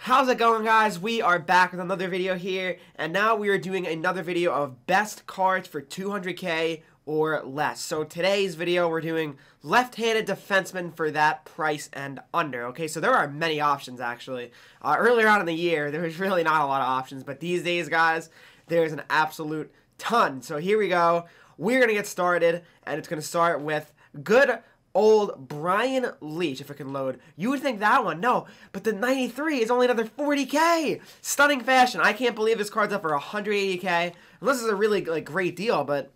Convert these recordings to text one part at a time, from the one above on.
How's it going, guys? We are back with another video here, and now we are doing another video of best cards for 200k or less. So today's video, we're doing left-handed defenseman for that price and under. Okay, so there are many options, actually. Earlier on in the year, there was really not a lot of options, but these days, guys, there's an absolute ton. So here we go. We're going to get started, and it's going to start with good old Brian Leetch, if it can load. You would think that one, no, but the 93 is only another 40k. Stunning fashion. I can't believe this card's up for 180k. Unless it's a really great deal, but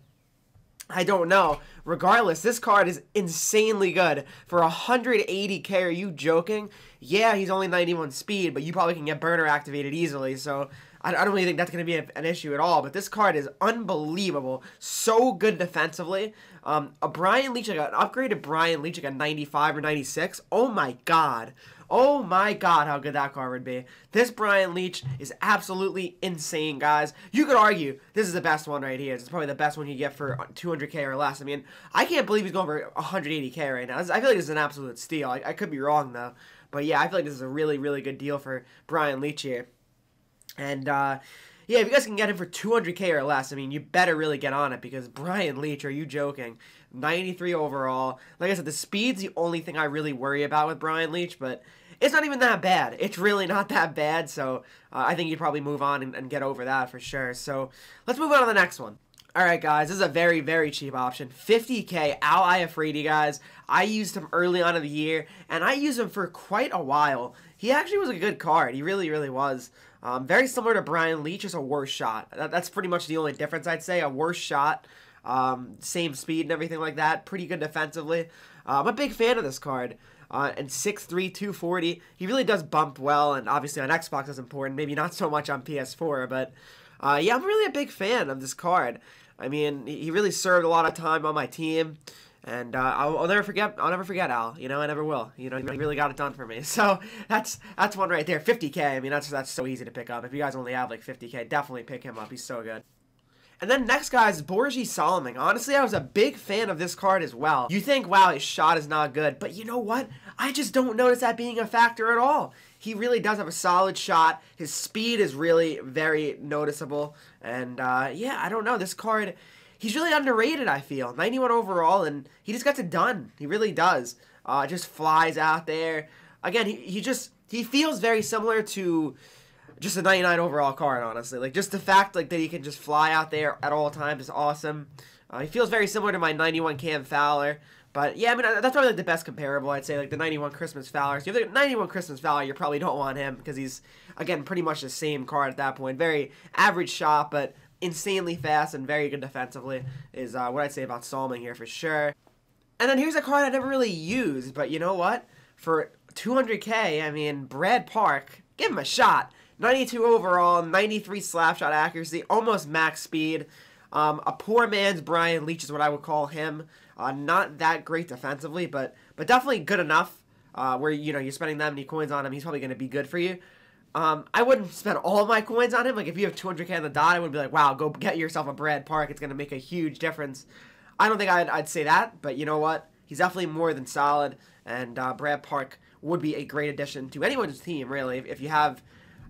I don't know. Regardless, this card is insanely good for 180k. Are you joking? Yeah, he's only 91 speed, but you probably can get burner activated easily, so I don't really think that's going to be an issue at all. But this card is unbelievable. So good defensively. A Brian Leetch, like an upgraded Brian Leetch, like a 95 or 96. Oh my god. Oh my god, how good that card would be. This Brian Leetch is absolutely insane, guys. You could argue this is the best one right here. It's probably the best one you get for 200k or less. I mean, I can't believe he's going for 180k right now. I feel like this is an absolute steal. I could be wrong, though. But yeah, I feel like this is a really, really good deal for Brian Leetch here. And, yeah, if you guys can get him for 200k or less, I mean, you better really get on it, because Brian Leetch, are you joking? 93 overall. Like I said, the speed's the only thing I really worry about with Brian Leetch, but it's not even that bad. It's really not that bad, so I think you'd probably move on and get over that for sure. So let's move on to the next one. Alright, guys, this is a very, very cheap option. 50k, Al Iafrate, guys. I used him early on in the year, and I used him for quite a while. He actually was a good card. He really, really was. Very similar to Brian Leetch, just a worse shot. That's pretty much the only difference, I'd say. A worse shot, same speed and everything like that. Pretty good defensively. I'm a big fan of this card. And 6'3", 240. He really does bump well, and obviously on Xbox is important. Maybe not so much on PS4, but yeah, I'm really a big fan of this card. I mean, he really served a lot of time on my team, and I'll never forget Al. You know, I never will. You know, he really got it done for me. So that's one right there. 50k. I mean, that's so easy to pick up. If you guys only have like 50k, definitely pick him up. He's so good. And then next, guys, Borgie Solomon. Honestly, I was a big fan of this card as well. You think, wow, his shot is not good. But you know what? I just don't notice that being a factor at all. He really does have a solid shot. His speed is really very noticeable. And, yeah, I don't know. This card, he's really underrated, I feel. 91 overall, and he just gets it done. He really does. Just flies out there. Again, he feels very similar to just a 99 overall card, honestly. Like, just the fact that he can just fly out there at all times is awesome. He feels very similar to my 91 Cam Fowler. But, yeah, I mean, that's probably like the best comparable, I'd say, like the 91 Christmas Fowler. So if you have the 91 Christmas Fowler, you probably don't want him, because he's, again, pretty much the same card at that point. Very average shot, but insanely fast and very good defensively is what I'd say about Solomon here for sure. And then here's a card I never really used, but you know what? For 200k, I mean, Brad Park, give him a shot. 92 overall, 93 slap shot accuracy, almost max speed. A poor man's Brian Leetch is what I would call him. Not that great defensively, but definitely good enough where, you know, you're spending that many coins on him, he's probably going to be good for you. I wouldn't spend all my coins on him. Like, if you have 200k on the dot, I would be like, wow, go get yourself a Brad Park. It's going to make a huge difference. I don't think I'd say that, but you know what? He's definitely more than solid, and Brad Park would be a great addition to anyone's team, really, if you have,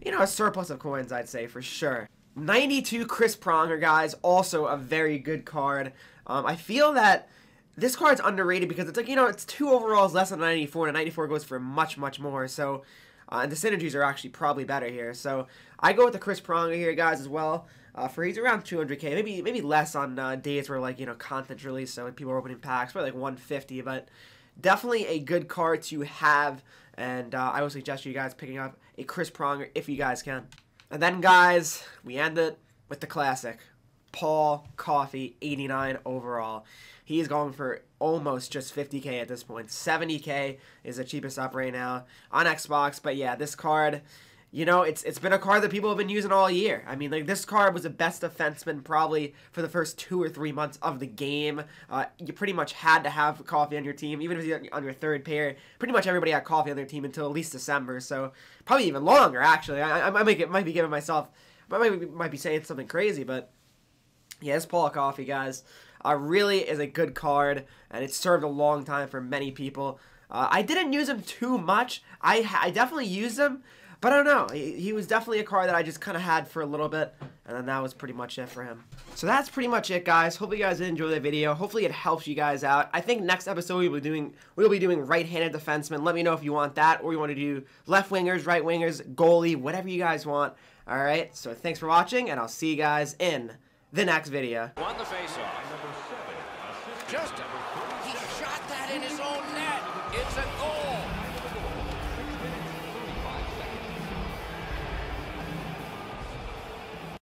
you know, a surplus of coins, I'd say, for sure. 92 Chris Pronger, guys, also a very good card. I feel that this card's underrated because it's like, you know, it's 2 overalls less than 94, and 94 goes for much, much more, so, and the synergies are actually probably better here. So, I go with the Chris Pronger here, guys, as well. He's around 200k, maybe less on days where, like, you know, content's released, so people are opening packs, probably like 150, but definitely a good card to have, and I would suggest you guys picking up a Chris Pronger if you guys can. And then, guys, we end it with the classic. Paul Coffey, 89 overall. He is going for almost just 50k at this point. 70k is the cheapest up right now on Xbox. But yeah, this card, you know, it's been a card that people have been using all year. I mean, like, this card was the best defenseman probably for the first 2 or 3 months of the game. You pretty much had to have Coffey on your team, even if you're on your third pair. Pretty much everybody had Coffey on their team until at least December, so probably even longer, actually. I might be giving myself, might be saying something crazy, but yeah, this Paul Coffey, guys, really is a good card, and it served a long time for many people. I didn't use him too much. I definitely used him, But I don't know. He was definitely a card that I just kind of had for a little bit, and then that was pretty much it for him. So that's pretty much it, guys. Hopefully you guys did enjoy the video. Hopefully it helps you guys out. I think next episode we'll be doing right-handed defensemen. Let me know if you want that, or you want to do left wingers, right wingers, goalie, whatever you guys want. All right. So thanks for watching, and I'll see you guys in the next video. Won the faceoff. Justin, he shot that in his own net. It's a goal.